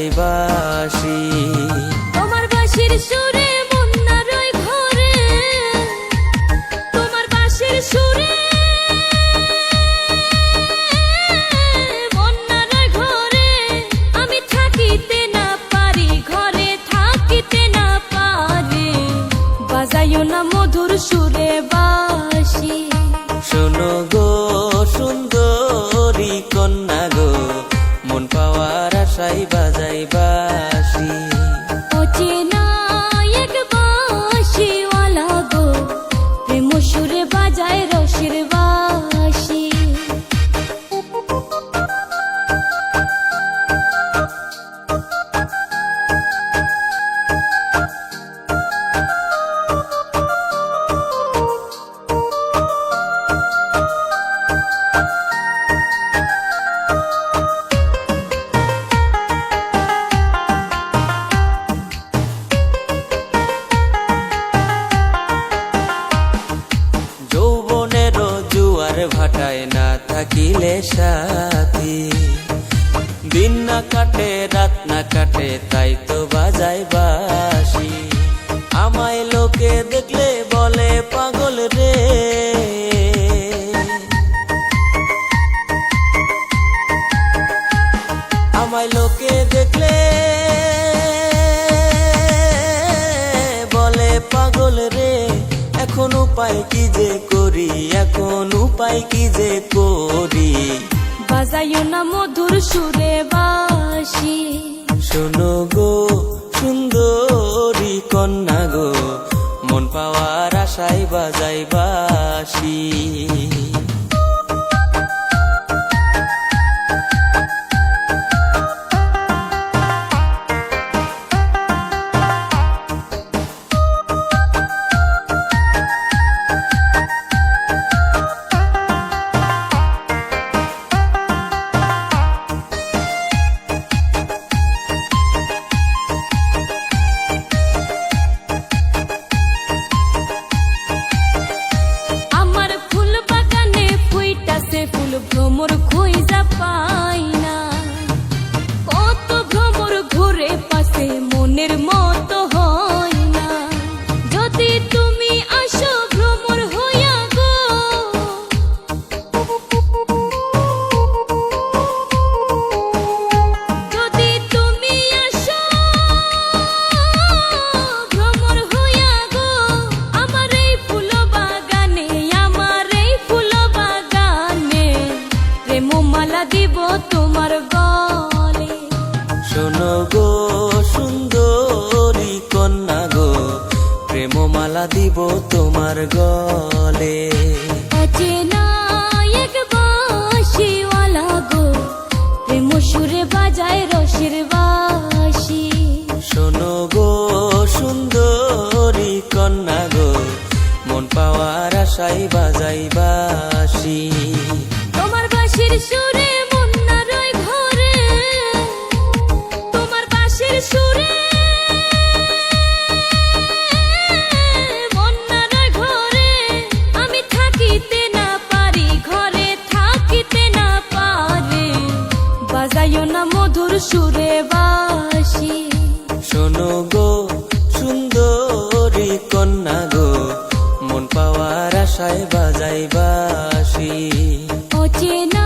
বাজাই বাঁশি। তোমার বাঁশির সুরে মন না রয় ঘরে, তোমার বাঁশির সুরে মন না রয় ঘরে, আমি থাকিতে না পারি, ঘরে থাকিতে না পারি, বাজাইও না মধুর সুরে বাঁশি। শোনো গো সুন্দরী কন্যা গো, মন পাওয়ার আশায় বাজাই বাঁশি। অচেনা এক বাঁশিওয়ালা গো, প্রেম সুরে বাজায় রসের বাঁশি। যৌবনেরও জুয়ার ভাটায় না থাকিলে সাথী, দিন না কাটে রাত না কাটে তাই তো বাজাই বাঁশি। আমায় লোকে দেখলে বলে পাগল রে, আমায় লোকে দেখলে বলে পাগল রে। এখন উপায় কি যে করি, এখন উপায় কি যে করি, বাজাইও না মধুর সুরে বাঁশি। শোনো গো সুন্দরী কন্যা গো, মন পাওয়ার আশায় বাজাই বাঁশি। আমার ফুল বাগানে ফুইটাছে ফুল, ভ্রমর খুঁজা পাই না, কত ভ্রমর ঘুরে পাশে মনের মতো হয় না। যদি তুমি আসো ভ্রমর হইয়া গো, যদি তুমি আসো ভ্রমর হইয়া গো, আমার এই ফুল বাগানে, আমার এই ফুল বাগানে প্রেম মালা দিব তোমার গলে। শোনো গো সুন্দরী কন্যা গো, প্রেমমালা দিব তোমার গলে। অচেনা এক বাঁশিওয়ালা গো, প্রেম সুরে বাজায় রসের বাঁশি। শোনো গো সুন্দরী কন্যা গো, মন পাওয়ার আশায় বাজাই বাঁশি। তোমার বাঁশির সুরে মন না রয় ঘরে, তোমার বাঁশির সুরে মন না রয় ঘরে, আমি থাকিতে না পারি, ঘরে থাকিতে না পারি, বাজাইও না মধুর সুরে বাঁশি। শোনো গো সুন্দরী কন্যা গো, মন পাওয়ার আশায় বাজাই বাঁশি। অচেনা